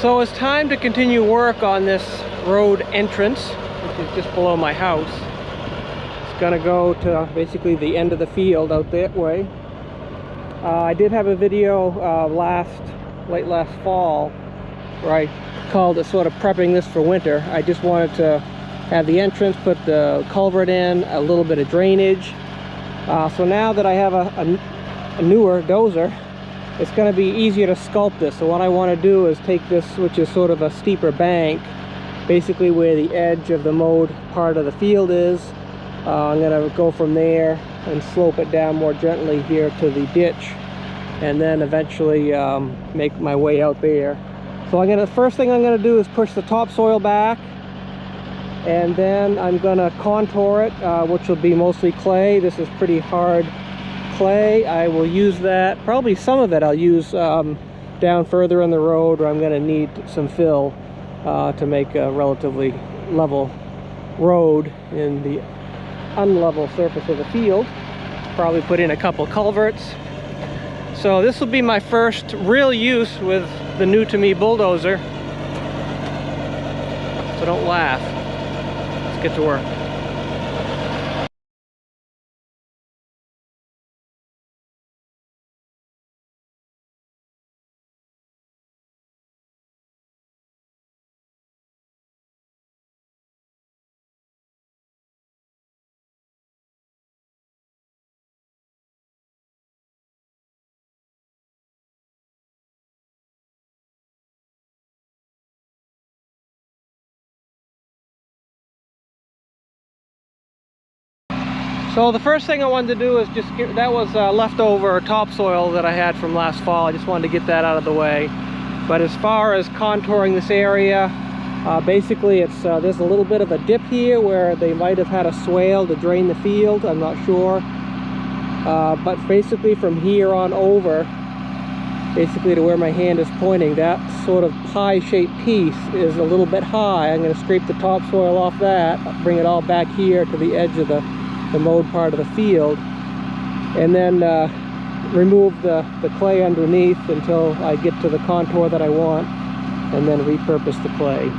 So it's time to continue work on this road entrance, which is just below my house. It's gonna go to basically the end of the field out that way. I did have a video late last fall where I called it sort of prepping this for winter. I just wanted to have the entrance, put the culvert in, a little bit of drainage. So now that I have a newer dozer, it's going to be easier to sculpt this. So what I want to do is take this, which is sort of a steeper bank, basically where the edge of the mowed part of the field is. I'm going to go from there and slope it down more gently here to the ditch, and then eventually make my way out there. So the first thing I'm going to do is push the topsoil back, and then I'm going to contour it, which will be mostly clay. This is pretty hard clay. I will use that, probably some of it I'll use down further on the road where I'm going to need some fill to make a relatively level road in the unlevel surface of the field. Probably put in a couple culverts. So this will be my first real use with the new to me bulldozer. So don't laugh. Let's get to work. So the first thing I wanted to do is just get, that was leftover topsoil that I had from last fall. I just wanted to get that out of the way. But as far as contouring this area, basically it's there's a little bit of a dip here where they might have had a swale to drain the field. I'm not sure. But basically from here on over, basically to where my hand is pointing, that sort of pie-shaped piece is a little bit high. I'm going to scrape the topsoil off that, bring it all back here to the edge of the mowed part of the field, and then remove the clay underneath until I get to the contour that I want, and then repurpose the clay.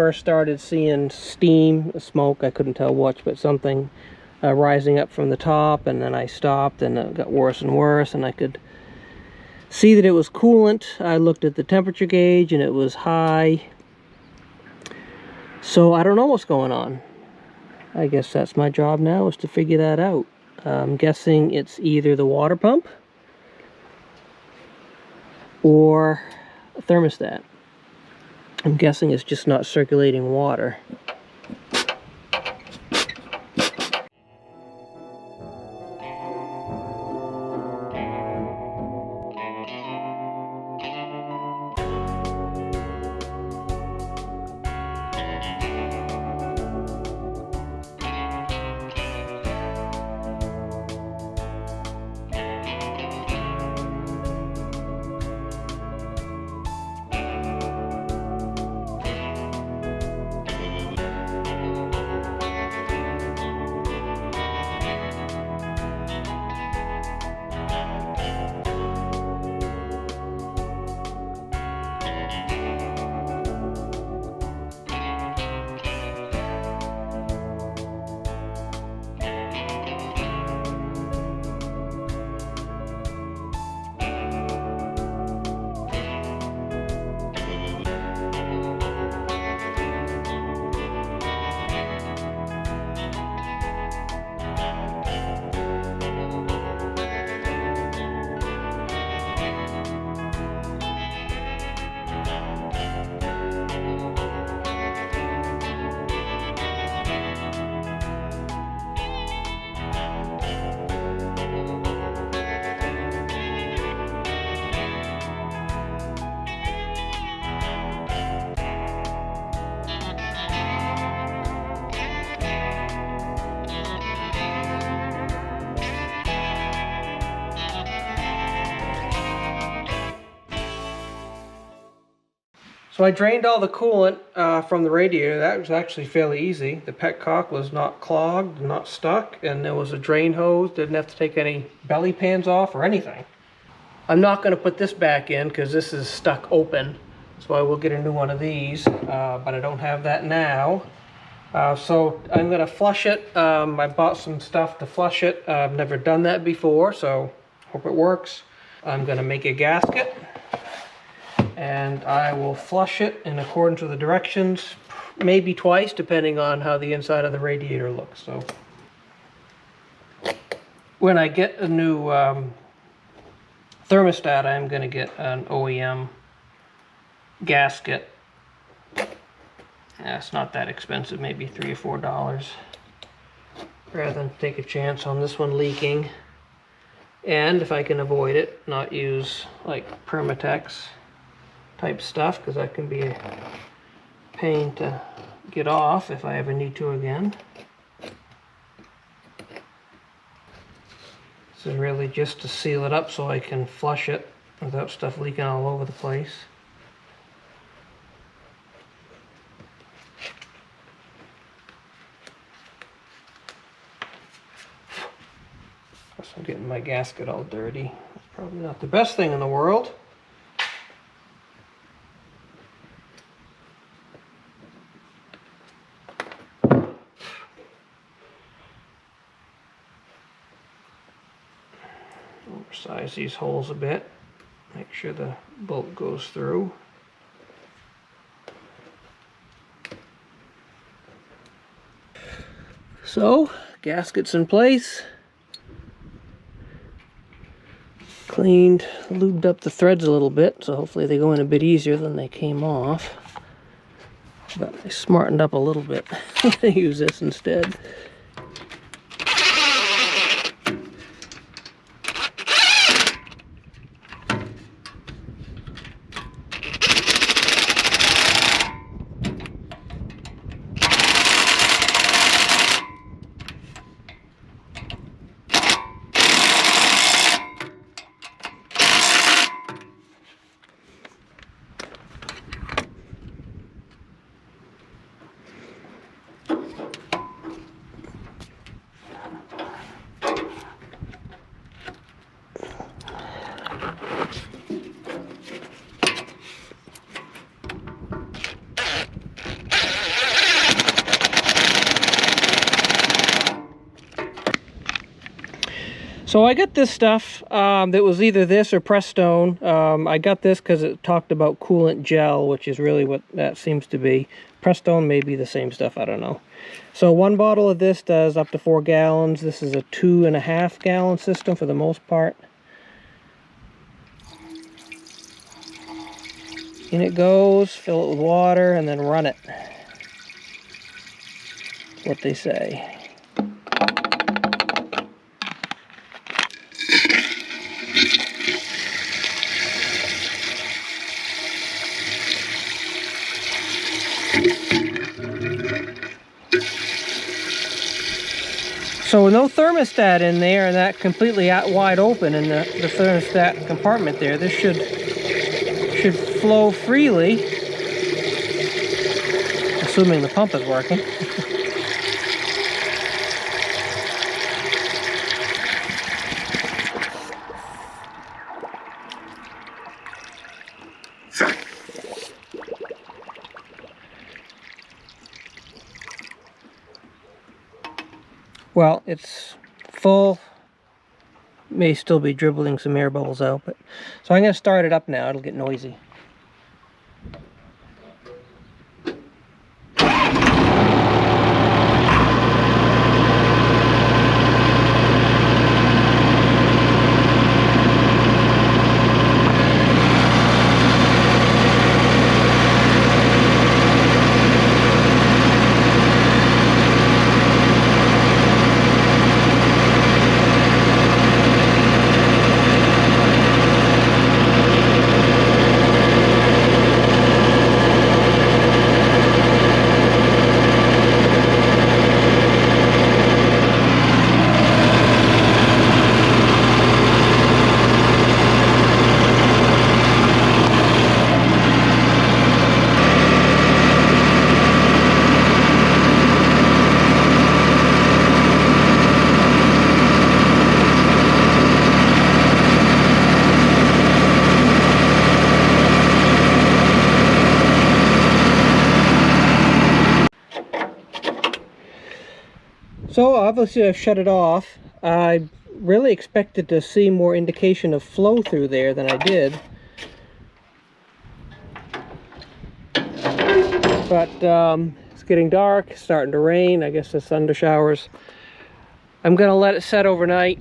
first started seeing steam, smoke, I couldn't tell which, but something rising up from the top, and then I stopped and it got worse and worse, and I could see that it was coolant. I looked at the temperature gauge and it was high. So I don't know what's going on. I guess that's my job now, is to figure that out. I'm guessing it's either the water pump or a thermostat. I'm guessing it's just not circulating water. So I drained all the coolant from the radiator. That was actually fairly easy. The petcock was not clogged, not stuck, and there was a drain hose. Didn't have to take any belly pans off or anything. I'm not going to put this back in because this is stuck open, so I will get a new one of these, but I don't have that now. So I'm going to flush it. I bought some stuff to flush it. I've never done that before, so hope it works. I'm going to make a gasket, and I will flush it in accordance with the directions, maybe twice, depending on how the inside of the radiator looks. So when I get a new thermostat, I'm going to get an OEM gasket. Yeah, it's not that expensive, maybe $3 or $4, rather than take a chance on this one leaking. And if I can avoid it, not use like Permatex type stuff, because that can be a pain to get off if I ever need to again. This is really just to seal it up so I can flush it without stuff leaking all over the place. Plus I'm getting my gasket all dirty. That's probably not the best thing in the world. Oversize these holes a bit, make sure the bolt goes through. So, gasket's in place. Cleaned, lubed up the threads a little bit, so hopefully they go in a bit easier than they came off. But I smartened up a little bit. I'm going to use this instead. So I got this stuff that was either this or Prestone. I got this because it talked about coolant gel, which is really what that seems to be. Prestone may be the same stuff, I don't know. So one bottle of this does up to 4 gallons. This is a 2.5 gallon system for the most part. In it goes, fill it with water, and then run it. That's what they say. So with no thermostat in there and that completely out wide open in the thermostat compartment there, this should flow freely, assuming the pump is working. Well, it's full. May still be dribbling some air bubbles out, but so I'm going to start it up now. It'll get noisy. So obviously I've shut it off. I really expected to see more indication of flow through there than I did. But it's getting dark, it's starting to rain. I guess it's thunder showers. I'm gonna let it set overnight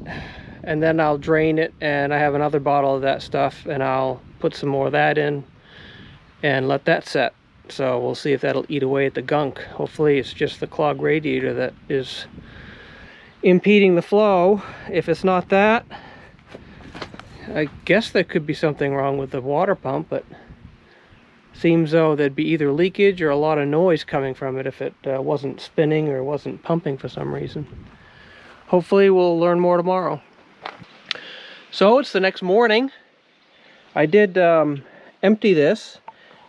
and then I'll drain it, and I have another bottle of that stuff and I'll put some more of that in and let that set. So we'll see if that'll eat away at the gunk. Hopefully it's just the clogged radiator that is impeding the flow. If it's not that, I guess there could be something wrong with the water pump, but seems though there'd be either leakage or a lot of noise coming from it if it wasn't spinning or wasn't pumping for some reason. Hopefully we'll learn more tomorrow. So it's the next morning. I did empty this,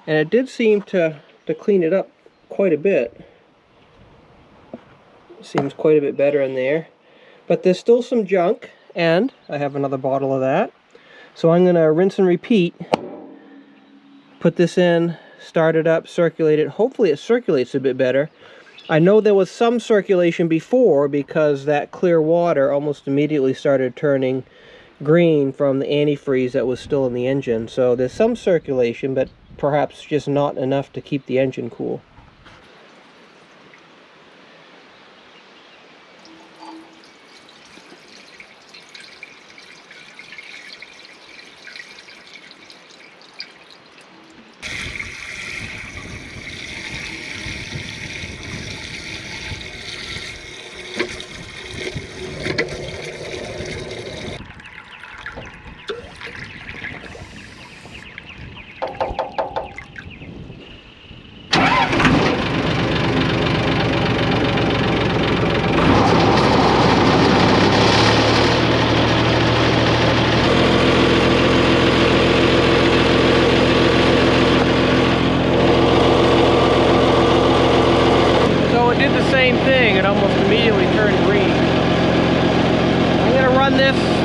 and it did seem to clean it up quite a bit. Seems quite a bit better in there. But there's still some junk, and I have another bottle of that. So I'm going to rinse and repeat. Put this in, start it up, circulate it. Hopefully it circulates a bit better. I know there was some circulation before because that clear water almost immediately started turning green from the antifreeze that was still in the engine. So there's some circulation, but perhaps just not enough to keep the engine cool.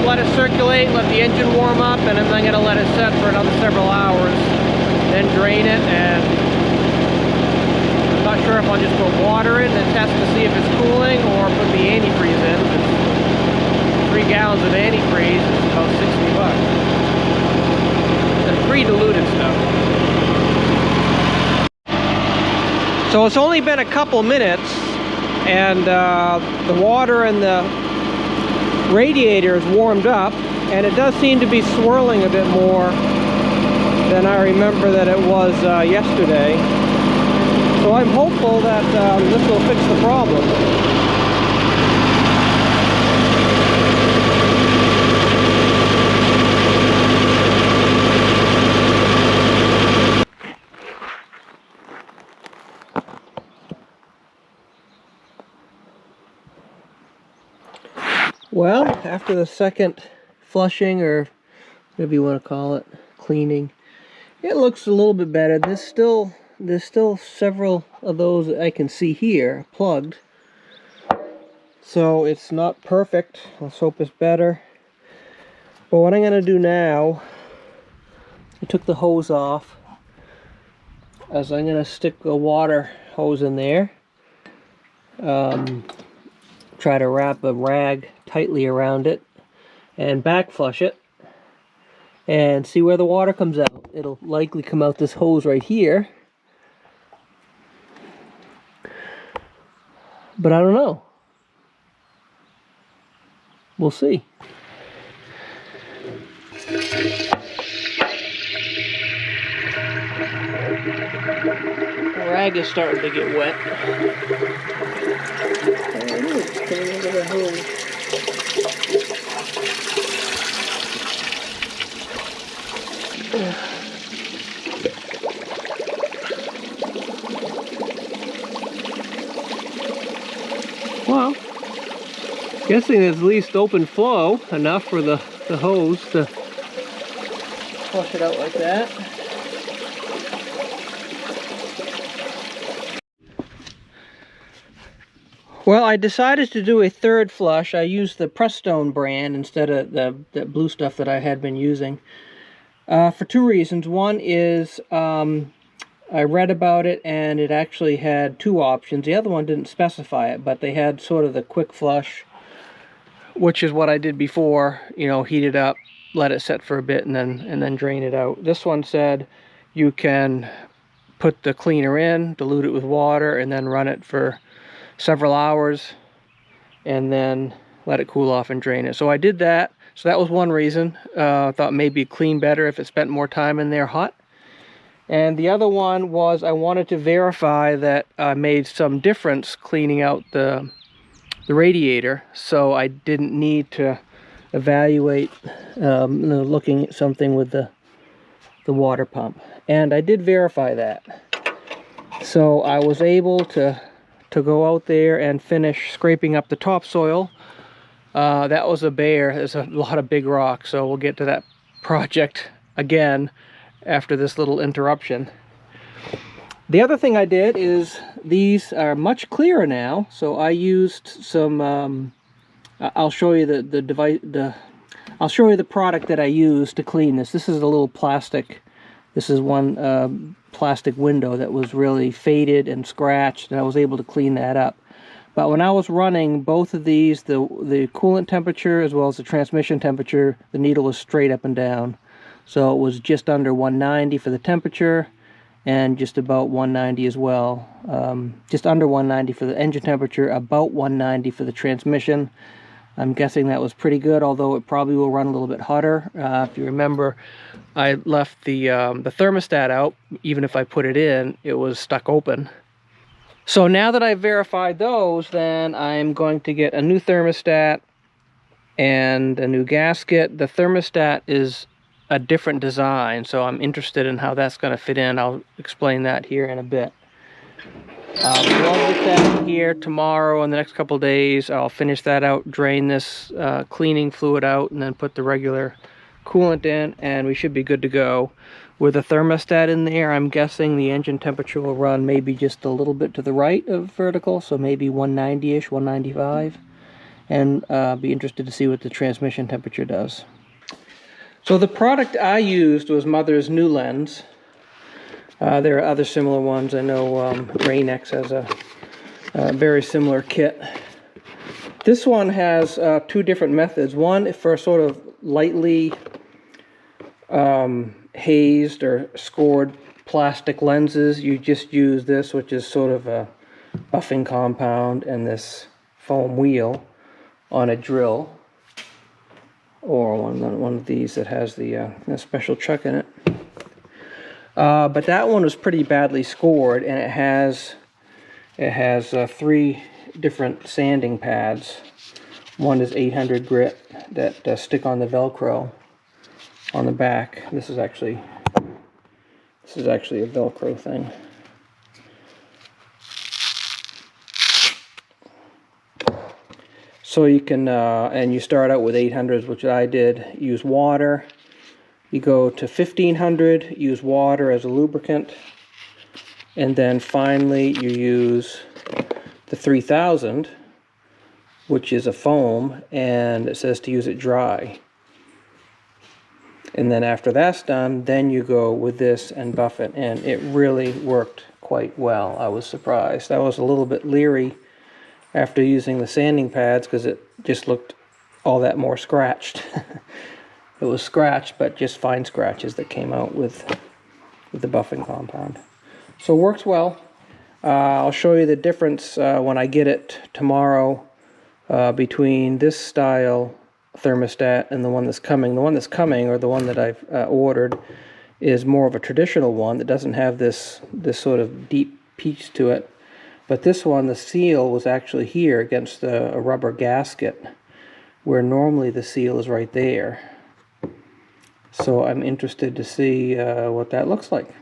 Let it circulate, let the engine warm up, and then I'm going to let it set for another several hours, then drain it. And I'm not sure if I'll just put water in and test to see if it's cooling or put the antifreeze in. 3 gallons of antifreeze is about 60 bucks. The pre-diluted stuff. So it's only been a couple minutes, and the water in the radiator is warmed up, and it does seem to be swirling a bit more than I remember that it was yesterday. So I'm hopeful that this will fix the problem. Well, after the second flushing, or whatever you want to call it, cleaning, it looks a little bit better. There's still several of those that I can see here plugged, so it's not perfect. Let's hope it's better. But what I'm going to do now, I took the hose off, as I'm going to stick a water hose in there. Try to wrap a rag tightly around it and back flush it and see where the water comes out. It'll likely come out this hose right here, but I don't know. We'll see. The rag is starting to get wet. There it is, coming over the hose. Well, guessing it's at least open flow enough for the hose to flush it out like that. Well, I decided to do a third flush. I used the Prestone brand instead of the blue stuff that I had been using. For two reasons. One is I read about it, and it actually had two options. The other one didn't specify it, but they had sort of the quick flush, which is what I did before. You know, heat it up, let it set for a bit, and then drain it out. This one said you can put the cleaner in, dilute it with water, and then run it for several hours, and then let it cool off and drain it. So I did that. So that was one reason. I thought maybe clean better if it spent more time in there hot. And the other one was I wanted to verify that I made some difference cleaning out the radiator, so I didn't need to evaluate looking at something with the water pump. And I did verify that. So I was able to go out there and finish scraping up the topsoil. That was a bear. There's a lot of big rocks, so we'll get to that project again after this little interruption. The other thing I did is these are much clearer now, so I used some I'll show you the device, I'll show you the product that I used to clean this. This is a little plastic. This is one plastic window that was really faded and scratched, and I was able to clean that up. But when I was running both of these, the coolant temperature as well as the transmission temperature, the needle was straight up and down. So it was just under 190 for the temperature, and just about 190 as well. Just under 190 for the engine temperature, about 190 for the transmission. I'm guessing that was pretty good, although it probably will run a little bit hotter. If you remember, I left the thermostat out. Even if I put it in, it was stuck open. So now that I've verified those, then I'm going to get a new thermostat and a new gasket. The thermostat is a different design, so I'm interested in how that's going to fit in. I'll explain that here in a bit. So I'll get that here tomorrow. In the next couple days, I'll finish that out, drain this cleaning fluid out, and then put the regular coolant in, and we should be good to go. With a thermostat in there, I'm guessing the engine temperature will run maybe just a little bit to the right of vertical, so maybe 190-ish, 195, and be interested to see what the transmission temperature does. So the product I used was Mother's New Lens. There are other similar ones. I know Rain-X has a very similar kit. This one has two different methods. One for sort of lightly hazed or scored plastic lenses. You just use this, which is sort of a buffing compound, and this foam wheel on a drill, or one of these that has the special chuck in it. But that one was pretty badly scored, and it has three different sanding pads. One is 800 grit that stick on the Velcro on the back. This is actually a Velcro thing. So you can, and you start out with 800s, which I did. Use water. You go to 1500, use water as a lubricant, and then finally you use the 3000, which is a foam, and it says to use it dry. And then after that's done, then you go with this and buff it, and it really worked quite well. I was surprised. I was a little bit leery after using the sanding pads because it just looked all that more scratched. It was scratched, but just fine scratches that came out with the buffing compound. So it works well. I'll show you the difference when I get it tomorrow between this style thermostat and the one that's coming. The one that's coming, or the one that I've ordered, is more of a traditional one that doesn't have this sort of deep piece to it. But this one, the seal was actually here against a rubber gasket, where normally the seal is right there. So I'm interested to see what that looks like.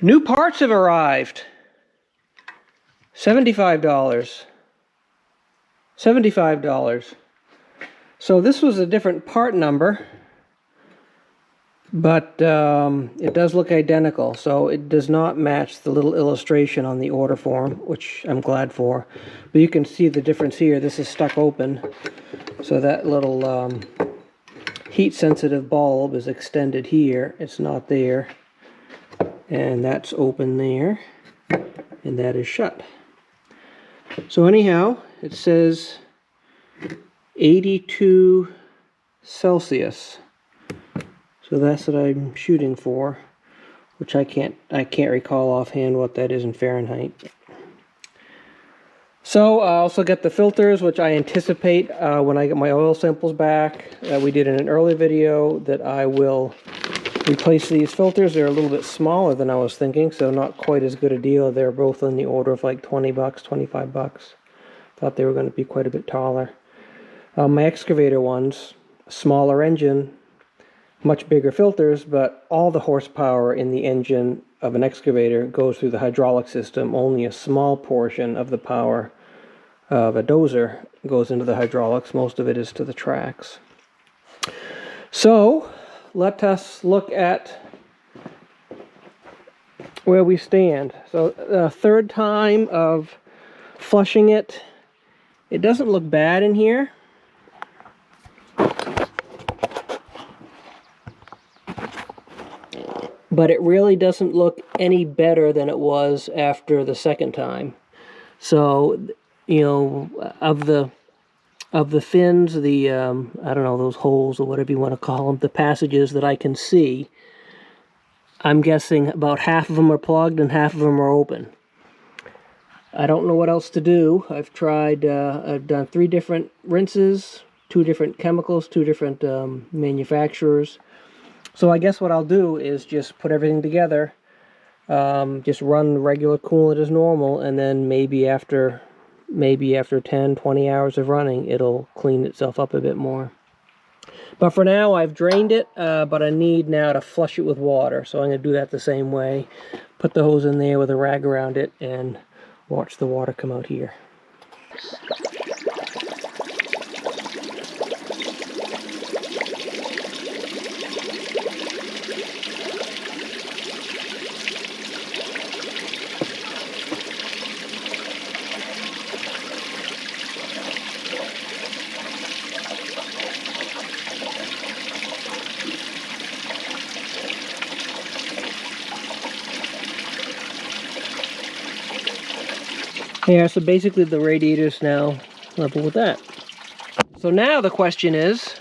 New parts have arrived. $75. $75. So this was a different part number, but it does look identical. So it does not match the little illustration on the order form, which I'm glad for. But you can see the difference here. This is stuck open. So that little heat-sensitive bulb is extended here. It's not there. And that's open there. And that is shut. So anyhow, it says 82 Celsius. So that's what I'm shooting for, which I can't recall offhand what that is in Fahrenheit. So I also get the filters, which I anticipate when I get my oil samples back. We did in an earlier video that I will replace these filters. They're a little bit smaller than I was thinking, so not quite as good a deal. They're both in the order of like 20 bucks, 25 bucks. Thought they were going to be quite a bit taller. My excavator ones, smaller engine, much bigger filters, but all the horsepower in the engine of an excavator goes through the hydraulic system. Only a small portion of the power of a dozer goes into the hydraulics. Most of it is to the tracks. So let us look at where we stand. So the third time of flushing it. It doesn't look bad in here. But it really doesn't look any better than it was after the second time. So, you know, of the fins, the I don't know, those holes or whatever you want to call them, the passages that I can see, I'm guessing about half of them are plugged and half of them are open. I don't know what else to do. I've tried, I've done 3 different rinses, 2 different chemicals, 2 different manufacturers. So I guess what I'll do is just put everything together, just run regular coolant as normal, and then maybe after 10, 20 hours of running, it'll clean itself up a bit more. But for now, I've drained it, but I need now to flush it with water. So I'm going to do that the same way. Put the hose in there with a rag around it and watch the water come out here. Yeah, so basically the radiator's now level with that. So now the question is,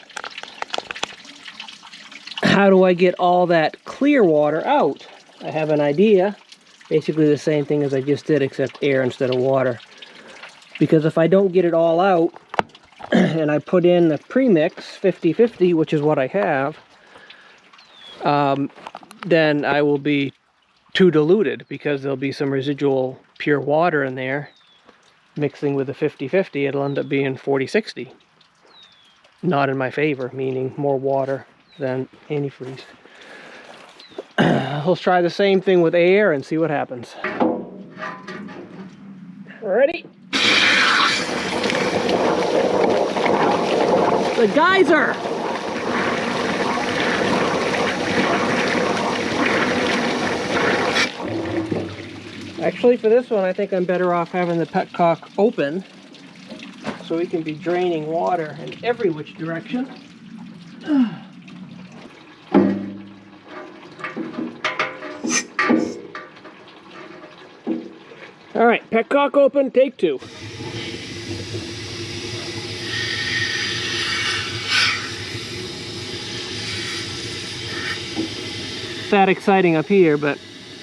how do I get all that clear water out? I have an idea. Basically the same thing as I just did, except air instead of water. Because if I don't get it all out, and I put in the premix 50-50, which is what I have, then I will be too diluted, because there'll be some residual pure water in there mixing with the 50-50. It'll end up being 40-60. Not in my favor, meaning more water than antifreeze. Let's try the same thing with air and see what happens. Ready? The geyser! Actually, for this one, I think I'm better off having the petcock open, so we can be draining water in every which direction. All right, petcock open, take two. It's that exciting up here, but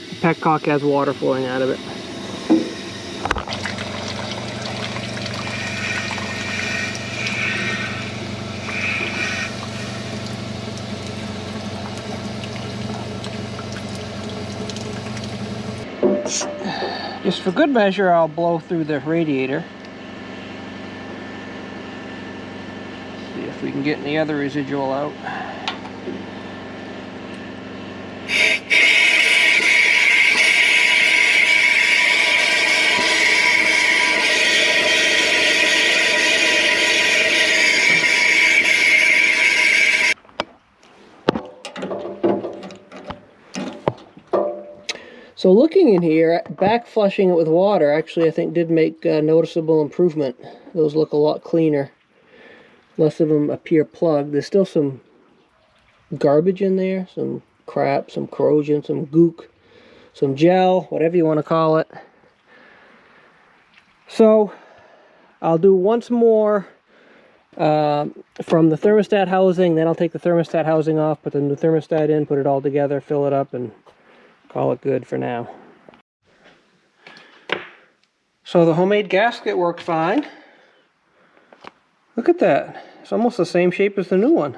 the petcock has water flowing out of it. Just for good measure, I'll blow through the radiator. See if we can get any other residual out. So looking in here, back flushing it with water, actually I think did make a noticeable improvement. Those look a lot cleaner. Less of them appear plugged. There's still some garbage in there, some crap, some corrosion, some gook, some gel, whatever you want to call it. So I'll do once more from the thermostat housing, then I'll take the thermostat housing off, put the new thermostat in, put it all together, fill it up, and call it good for now. So the homemade gasket worked fine. Look at that. It's almost the same shape as the new one.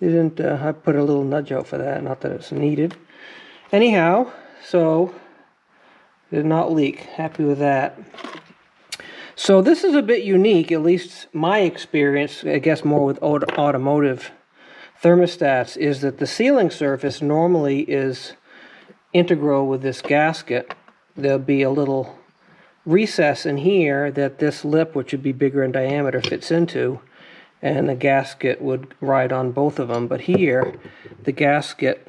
Didn't I put a little nudge out for that, not that it's needed. Anyhow, so did not leak. Happy with that. So this is a bit unique, at least my experience, I guess more with automotive thermostats, is that the sealing surface normally is integral with this gasket. There'll be a little recess in here that this lip, which would be bigger in diameter, fits into, and the gasket would ride on both of them. But here, the gasket,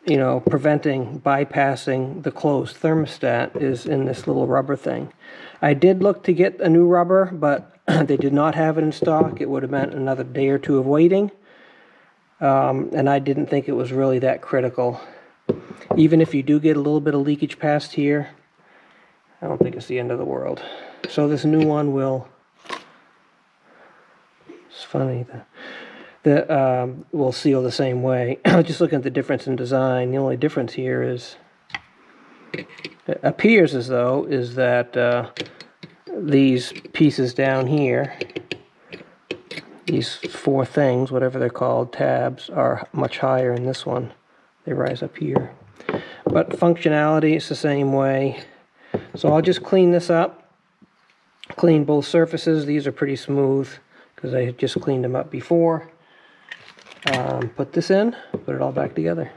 you know, bypassing the closed thermostat, is in this little rubber thing. I did look to get a new rubber, but they did not have it in stock. It would have meant another day or two of waiting, and I didn't think it was really that critical. Even if you do get a little bit of leakage past here, I don't think it's the end of the world. So this new one will, it's funny, will seal the same way. Just looking at the difference in design, the only difference here is, it appears as though, is that these pieces down here, these four things, whatever they're called, tabs, are much higher in this one. They rise up here. But functionality is the same way. So I'll just clean this up, clean both surfaces. These are pretty smooth because I had just cleaned them up before. Put this in, put it all back together.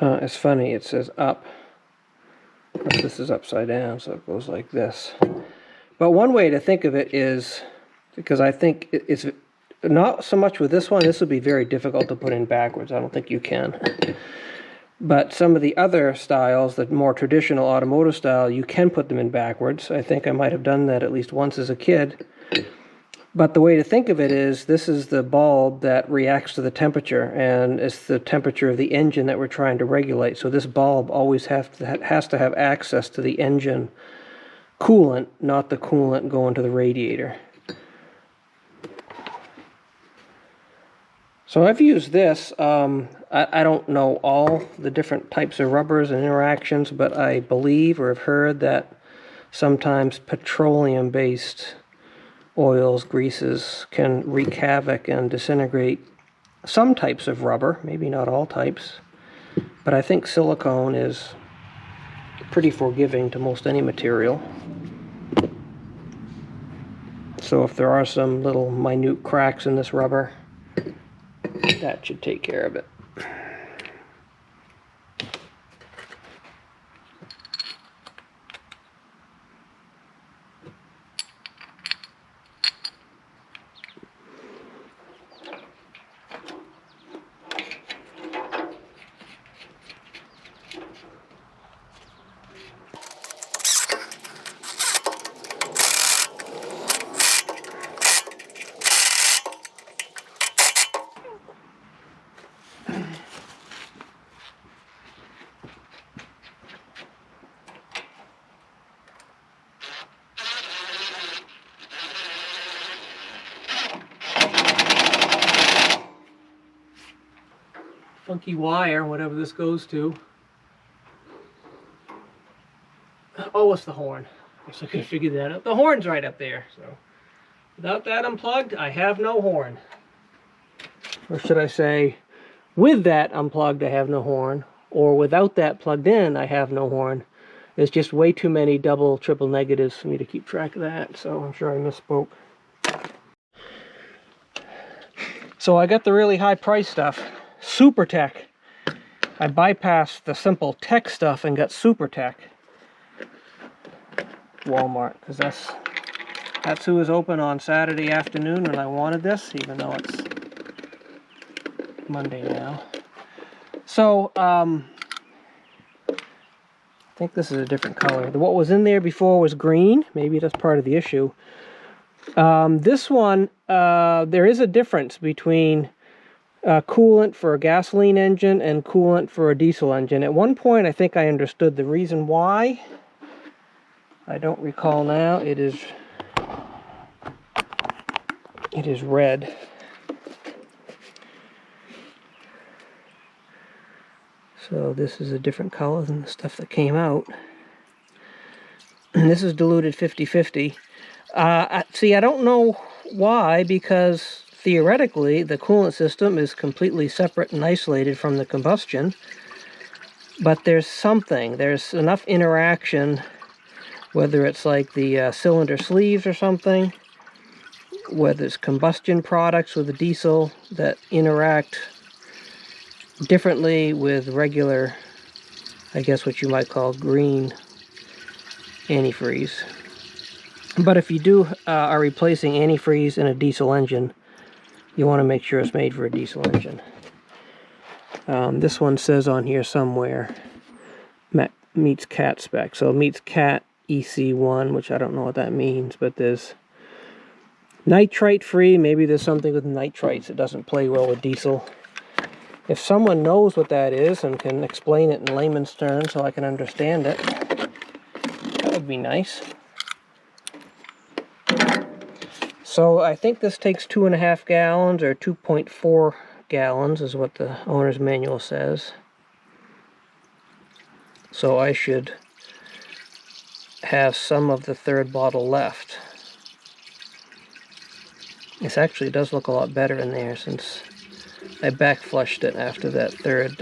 It's funny, it says up. This is upside down, so it goes like this. But one way to think of it is, because I think it's not so much with this one, this would be very difficult to put in backwards. I don't think you can. But some of the other styles, the more traditional automotive style, you can put them in backwards. I think I might have done that at least once as a kid. But the way to think of it is, this is the bulb that reacts to the temperature, and it's the temperature of the engine that we're trying to regulate. So this bulb always has to have access to the engine coolant, not the coolant going to the radiator. So I've used this. I don't know all the different types of rubbers and interactions, but I believe or have heard that sometimes petroleum-based oils, greases can wreak havoc and disintegrate some types of rubber, maybe not all types, but I think silicone is pretty forgiving to most any material. So if there are some little minute cracks in this rubber, that should take care of it. Funky wire, whatever this goes to. Oh, it's the horn. I guess I could have figured that out. The horn's right up there. So without that unplugged, I have no horn. Or should I say, with that unplugged, I have no horn. Or without that plugged in, I have no horn. There's just way too many double, triple negatives for me to keep track of that. So I'm sure I misspoke. So I got the really high price stuff. Super Tech. I bypassed the simple tech stuff and got Super Tech. Walmart, because that's who was open on Saturday afternoon when I wanted this, even though it's Monday now. So I think this is a different color. What was in there before was green. Maybe that's part of the issue. This one, there is a difference between coolant for a gasoline engine and coolant for a diesel engine. At one point, I think I understood the reason why. I don't recall now. It is red. So this is a different color than the stuff that came out. And this is diluted 50-50. See, I don't know why, because theoretically the coolant system is completely separate and isolated from the combustion. But there's enough interaction, whether it's like the cylinder sleeves or something, whether it's combustion products with the diesel that interact differently with regular, I guess what you might call green antifreeze. But if you are replacing antifreeze in a diesel engine, you want to make sure it's made for a diesel engine. This one says on here somewhere, meets CAT spec. So it meets CAT EC1, which I don't know what that means, but there's nitrite free. Maybe there's something with nitrites that doesn't play well with diesel. If someone knows what that is and can explain it in layman's terms so I can understand it, that would be nice. So I think this takes 2.5 gallons or 2.4 gallons is what the owner's manual says. So I should have some of the third bottle left. This actually does look a lot better in there since I back flushed it after that third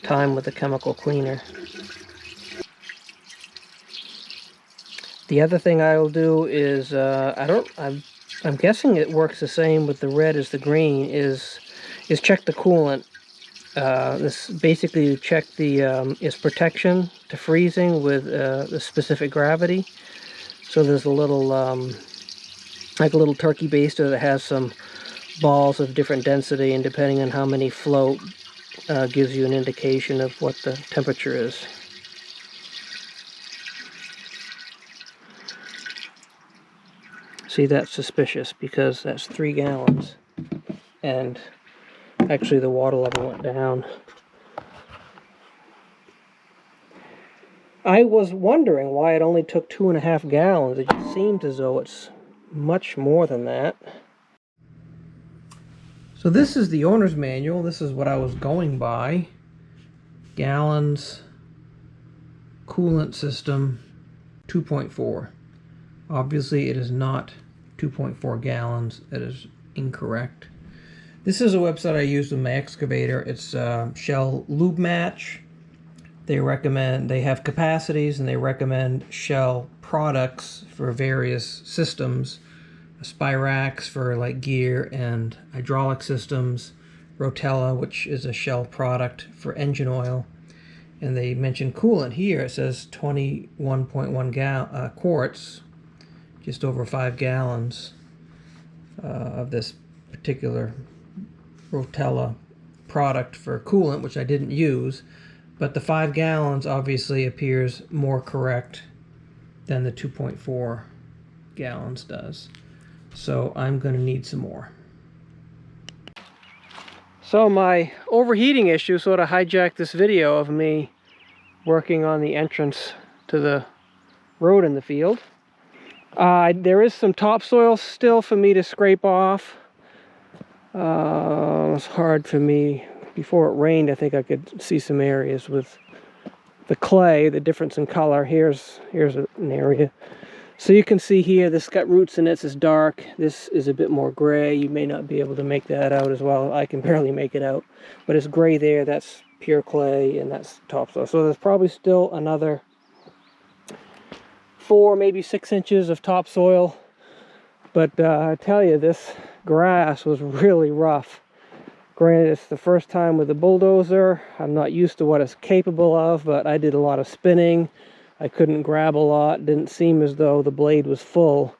time with the chemical cleaner. The other thing I will do is, I'm guessing it works the same with the red as the green, is check the coolant. This basically check its protection to freezing with the specific gravity. So there's a little, like a little turkey baster that has some balls of different density, and depending on how many float, gives you an indication of what the temperature is. See, that's suspicious because that's 3 gallons. And actually the water level went down. I was wondering why it only took 2.5 gallons. It just seems as though it's much more than that. So this is the owner's manual. This is what I was going by. Gallons, coolant system, 2.4. Obviously it is not 2.4 gallons. It is incorrect. This is a website I used with my excavator. It's Shell Lube Match. They have capacities, and they recommend Shell products for various systems. Spirax for like gear and hydraulic systems. Rotella, which is a Shell product for engine oil. And they mention coolant here. It says 21.1 quarts, just over 5 gallons of this particular Rotella product for coolant, which I didn't use. But the 5 gallons obviously appears more correct than the 2.4 gallons does. So I'm going to need some more. So my overheating issue sort of hijacked this video of me working on the entrance to the road in the field. There is some topsoil still for me to scrape off. It was hard for me. Before it rained, I think I could see some areas with the clay, the difference in color. Here's an area. So you can see here, this got roots in it. This is dark. This is a bit more gray. You may not be able to make that out as well. I can barely make it out. But it's gray there. That's pure clay, and that's topsoil. So there's probably still another 4, maybe 6 inches of topsoil. But I tell you, this grass was really rough. Granted, it's the first time with the bulldozer. I'm not used to what it's capable of, but I did a lot of spinning. I couldn't grab a lot. Didn't seem as though the blade was full,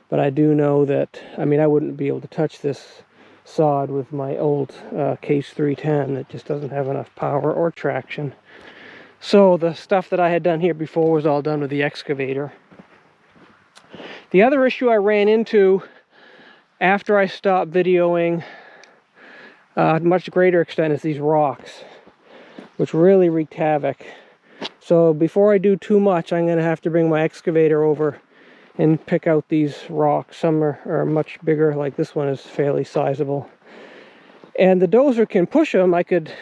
but I do know that, I mean, I wouldn't be able to touch this sod with my old Case 310. It just doesn't have enough power or traction. So the stuff that I had done here before was all done with the excavator. The other issue I ran into after I stopped videoing much greater extent is these rocks, which really wreaked havoc. So before I do too much, I'm going to have to bring my excavator over and pick out these rocks. Some are much bigger, like this one is fairly sizable. And the dozer can push them. I could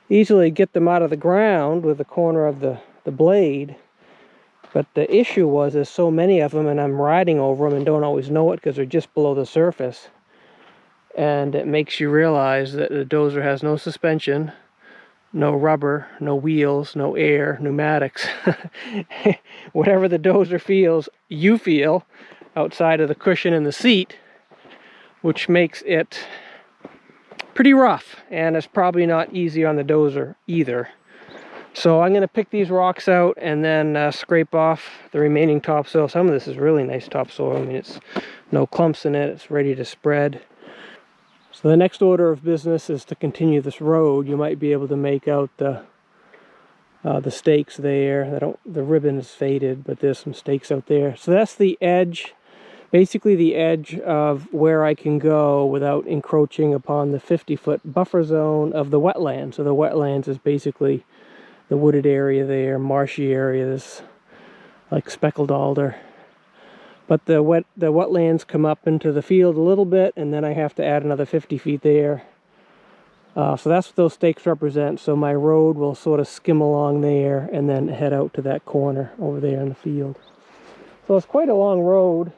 easily get them out of the ground with the corner of the blade. But the issue was there's so many of them, and I'm riding over them and don't always know it because they're just below the surface. And it makes you realize that the dozer has no suspension, no rubber, no wheels, no air, pneumatics. Whatever the dozer feels, you feel outside of the cushion in the seat, which makes it pretty rough, and it's probably not easy on the dozer either. So I'm going to pick these rocks out and then scrape off the remaining topsoil. Some of this is really nice topsoil. I mean, it's no clumps in it. It's ready to spread. So the next order of business is to continue this road. You might be able to make out the stakes there. The ribbon is faded, but there's some stakes out there. So that's the edge, basically the edge of where I can go without encroaching upon the 50-foot buffer zone of the wetlands. So the wetlands is basically the wooded area there, marshy area, this like speckled alder. But the wetlands come up into the field a little bit, and then I have to add another 50 feet there. So that's what those stakes represent. So my road will sort of skim along there and then head out to that corner over there in the field. So it's quite a long road.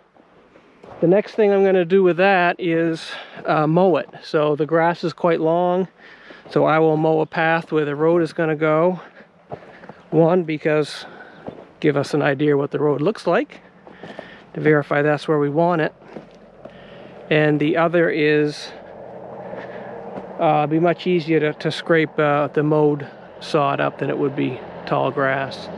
The next thing I'm going to do with that is mow it. So the grass is quite long, so I will mow a path where the road is going to go. One, because give us an idea what the road looks like, to verify that's where we want it. And the other is be much easier to scrape the mowed sod up than it would be tall grass.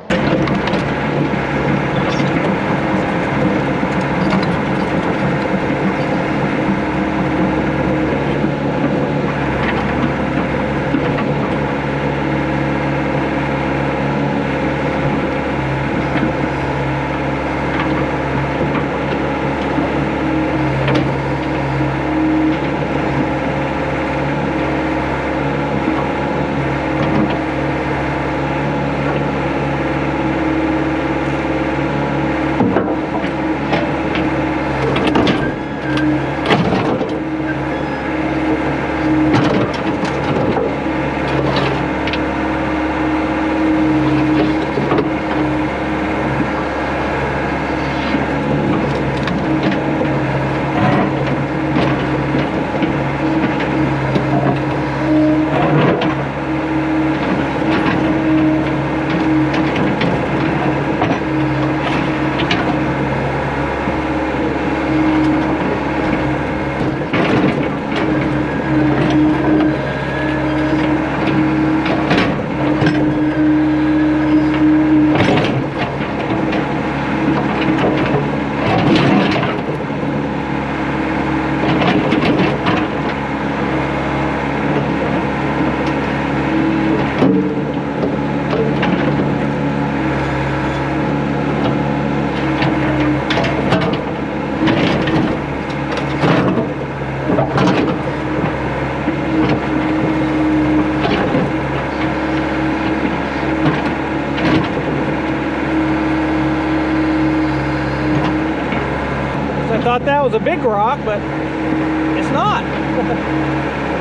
I thought that was a big rock, but it's not. A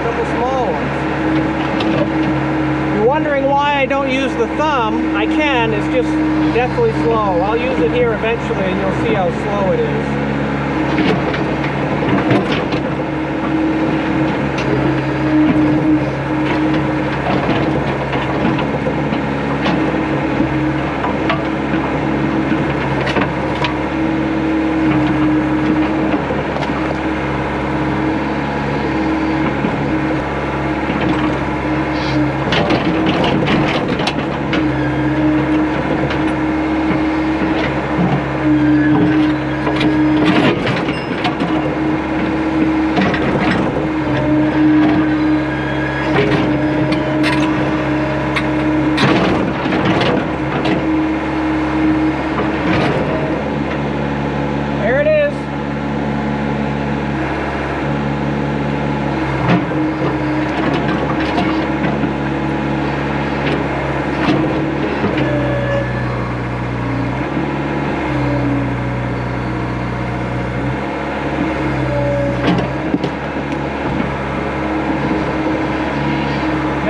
couple small ones. You're wondering why I don't use the thumb. I can, it's just deathly slow. I'll use it here eventually and you'll see how slow it is.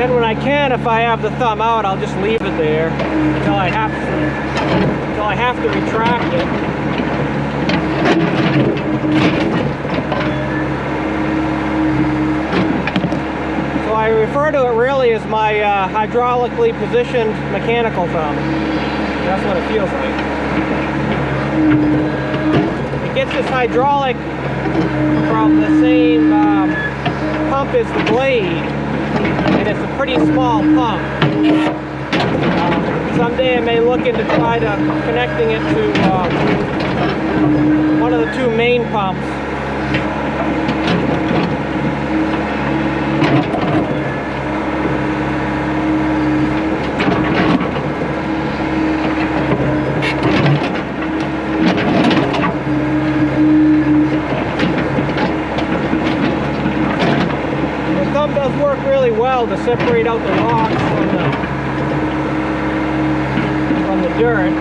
Then when I can, if I have the thumb out, I'll just leave it there until I have to retract it. So I refer to it really as my hydraulically positioned mechanical thumb. That's what it feels like. It gets its hydraulic from the same pump as the blade. And it's a pretty small pump. Someday I may look into connecting it to one of the two main pumps. Does work really well to separate out the rocks from the dirt.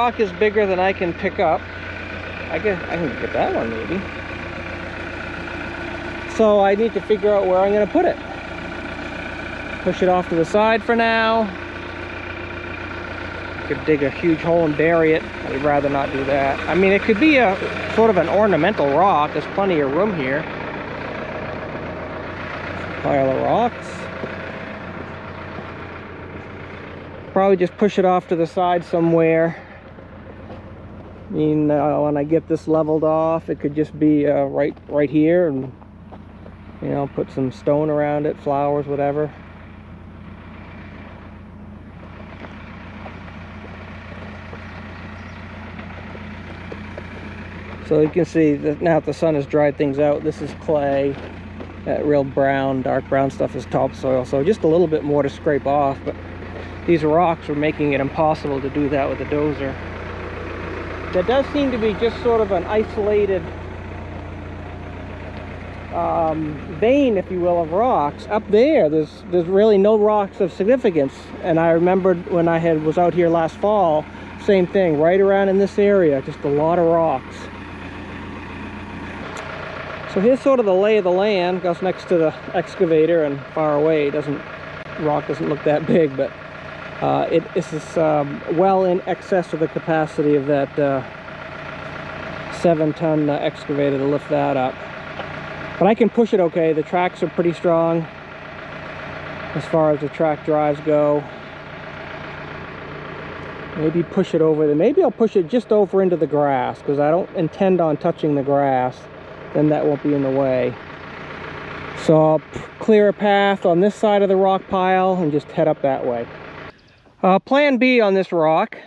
rock is bigger than I can pick up. I can get that one maybe. So I need to figure out where I'm going to put it. Push it off to the side for now. I could dig a huge hole and bury it. I'd rather not do that. I mean, it could be a sort of an ornamental rock. There's plenty of room here. Pile of rocks. Probably just push it off to the side somewhere. I mean, when I get this leveled off, it could just be right here, and you know, put some stone around it, flowers, whatever. So you can see that now that the sun has dried things out, this is clay. That real brown, dark brown stuff is topsoil. So just a little bit more to scrape off, but these rocks are making it impossible to do that with a dozer. There does seem to be just sort of an isolated vein, if you will, of rocks. Up there, there's really no rocks of significance. And I remembered when I was out here last fall, same thing, right around in this area, just a lot of rocks. So here's sort of the lay of the land. Goes next to the excavator and far away. Rock doesn't look that big, but this is well in excess of the capacity of that 7-ton excavator to lift that up. But I can push it okay. The tracks are pretty strong as far as the track drives go. Maybe push it over there. Maybe I'll push it just over into the grass, because I don't intend on touching the grass. Then that won't be in the way. So I'll clear a path on this side of the rock pile and just head up that way. Plan B on this rock.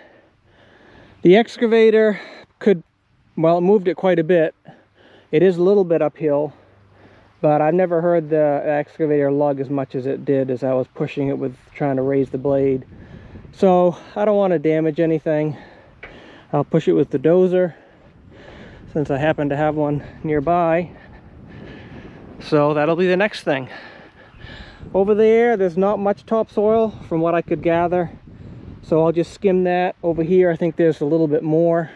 The excavator could, well, it moved it quite a bit. It is a little bit uphill, but I've never heard the excavator lug as much as it did as I was pushing it with trying to raise the blade. So I don't want to damage anything. I'll push it with the dozer, since I happen to have one nearby. So that'll be the next thing. Over there's not much topsoil from what I could gather, so I'll just skim that. Over here I think there's a little bit more,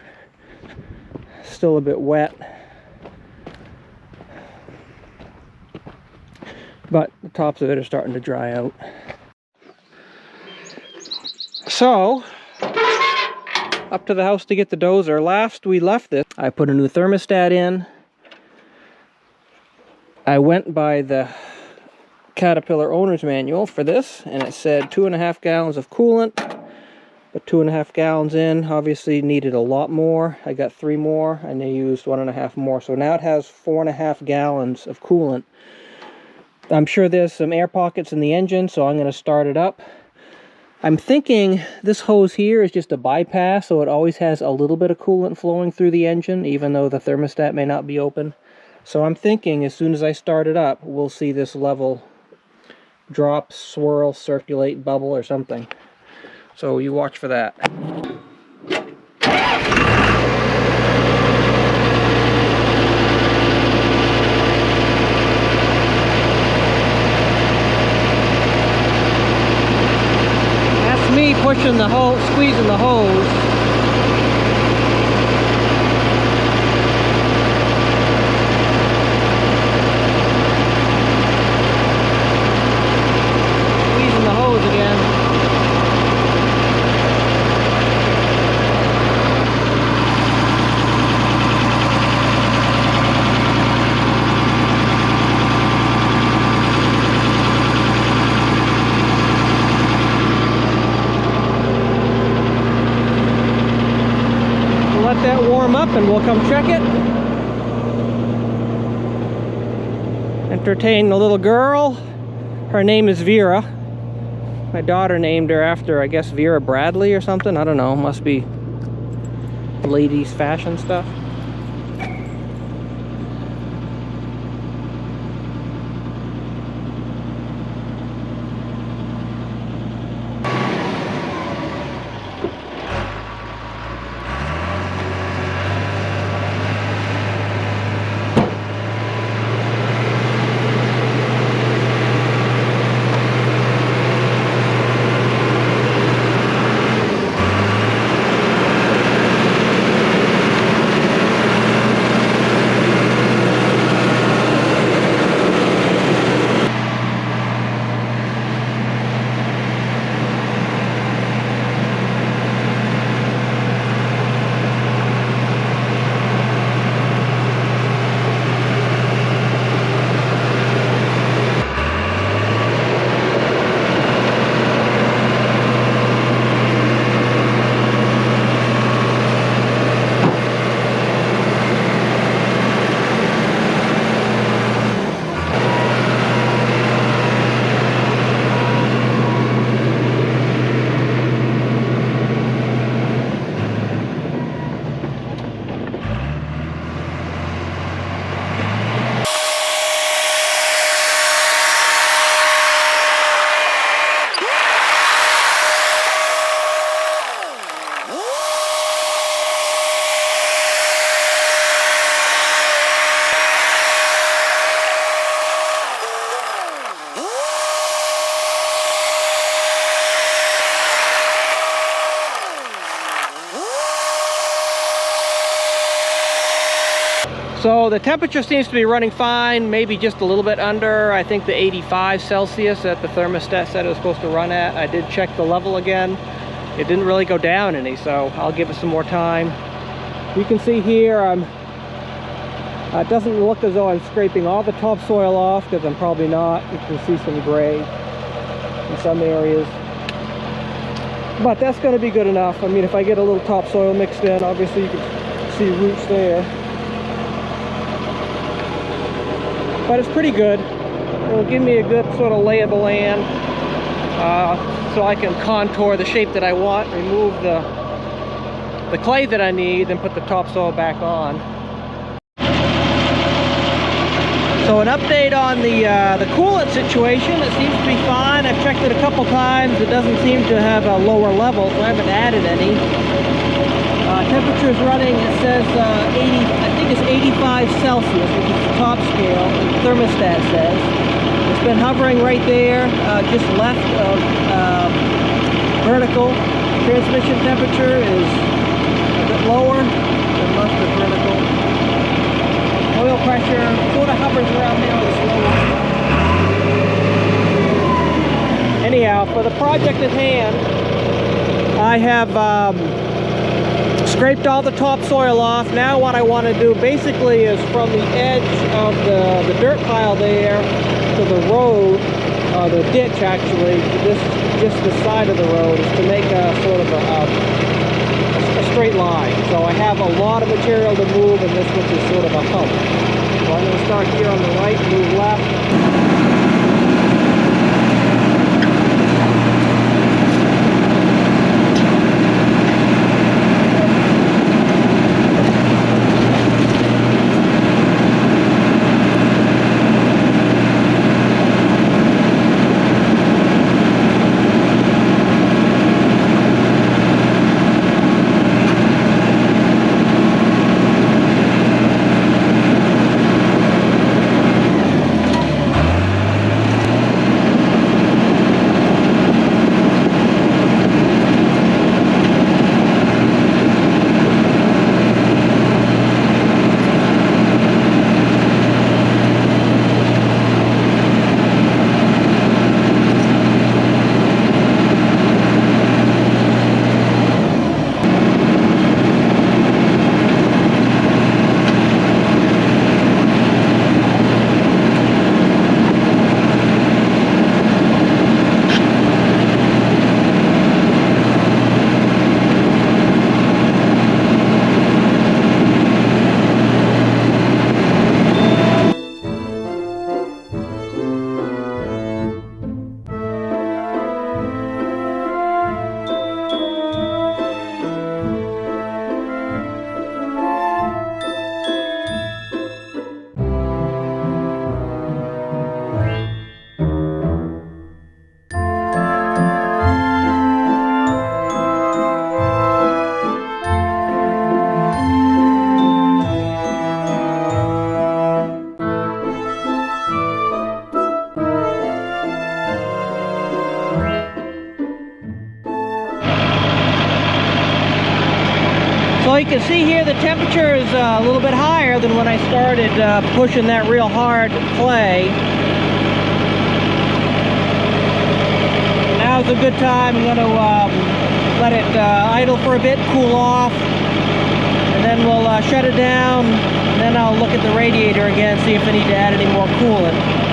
still a bit wet, but the tops of it are starting to dry out. So up to the house to get the dozer. Last we left this, I put a new thermostat in. I went by the Caterpillar owner's manual for this, and it said 2.5 gallons of coolant. But 2.5 gallons in, obviously needed a lot more. I got 3 more, and they used 1.5 more. So now it has 4.5 gallons of coolant. I'm sure there's some air pockets in the engine, so I'm going to start it up. I'm thinking this hose here is just a bypass, so it always has a little bit of coolant flowing through the engine, even though the thermostat may not be open. So I'm thinking as soon as I start it up, we'll see this level drop, swirl, circulate, bubble, or something. So you watch for that. That's me pushing the hose, squeezing the hose. That warm up and we'll come check it. Entertain the little girl. Her name is Vera. My daughter named her after, I guess, Vera Bradley or something. I don't know, must be ladies fashion stuff. So the temperature seems to be running fine, maybe just a little bit under, I think, the 85 Celsius that the thermostat said it was supposed to run at. I did check the level again. It didn't really go down any, so I'll give it some more time. You can see here, it doesn't look as though I'm scraping all the topsoil off, because I'm probably not. You can see some gray in some areas. But that's going to be good enough. I mean, if I get a little topsoil mixed in, obviously you can see roots there. But it's pretty good. It'll give me a good sort of lay of the land, so I can contour the shape that I want, remove the clay that I need, and put the topsoil back on. So an update on the coolant situation. It seems to be fine. I've checked it a couple times. It doesn't seem to have a lower level, so I haven't added any. Temperature is running, it says 80, I think it's 85 Celsius, which is the top scale, the thermostat says. It's been hovering right there, just left of vertical. Transmission temperature is a bit lower than left of vertical. Oil pressure sort of hovers around there on the slope. Anyhow, for the project at hand, I have scraped all the topsoil off. Now what I want to do basically is from the edge of the dirt pile there to the road, the ditch actually, to just the side of the road, is to make a sort of a straight line. So I have a lot of material to move, and this one is sort of a hump. So I'm going to start here on the right, move left. So you can see here the temperature is a little bit higher than when I started pushing that real hard clay. Now's a good time. I'm going to let it idle for a bit, cool off, and then we'll shut it down, and then I'll look at the radiator again, see if I need to add any more coolant.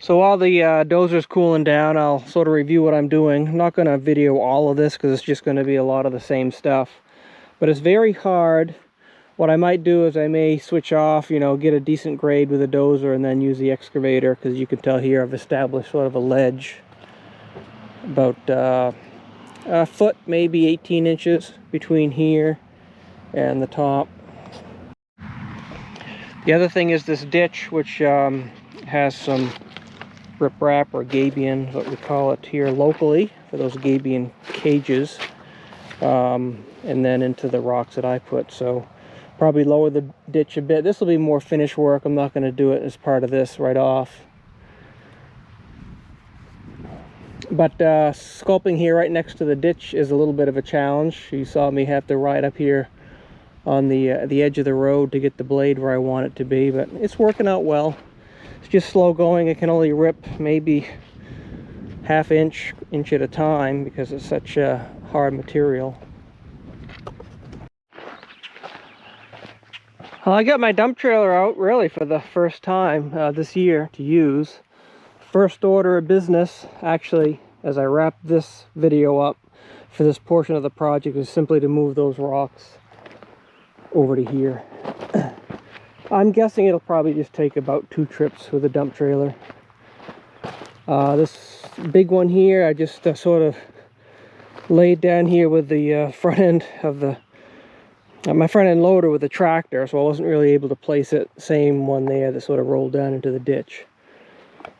So while the dozer's cooling down, I'll sort of review what I'm doing. I'm not going to video all of this because it's just going to be a lot of the same stuff. But it's very hard. What I might do is I may switch off, you know, get a decent grade with a dozer and then use the excavator, because you can tell here I've established sort of a ledge about a foot, maybe 18 inches between here and the top. The other thing is this ditch, which has some riprap or gabion, what we call it here locally, for those gabion cages, and then into the rocks that I put. So probably lower the ditch a bit. This will be more finish work. I'm not going to do it as part of this right off. But sculpting here right next to the ditch is a little bit of a challenge. You saw me have to ride up here on the edge of the road to get the blade where I want it to be, but it's working out well. It's just slow going. It can only rip maybe half inch at a time because it's such a hard material. Well, I got my dump trailer out really for the first time this year to use. First order of business, actually, as I wrap this video up for this portion of the project, is simply to move those rocks over to here. I'm guessing it'll probably just take about 2 trips with a dump trailer. This big one here, I just sort of laid down here with the front end of the my front end loader with the tractor, so I wasn't really able to place it. Same one there that sort of rolled down into the ditch.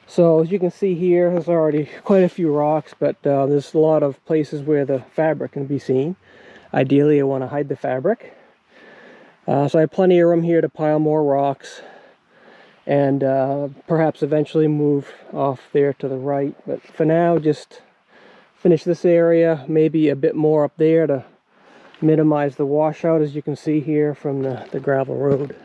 So as you can see here, there's already quite a few rocks, but there's a lot of places where the fabric can be seen. Ideally, I want to hide the fabric. So I have plenty of room here to pile more rocks and perhaps eventually move off there to the right. But for now, just finish this area, maybe a bit more up there to minimize the washout, as you can see here from the gravel road.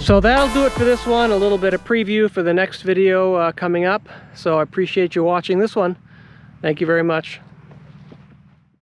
So that'll do it for this one. A little bit of preview for the next video coming up. So I appreciate you watching this one. Thank you very much.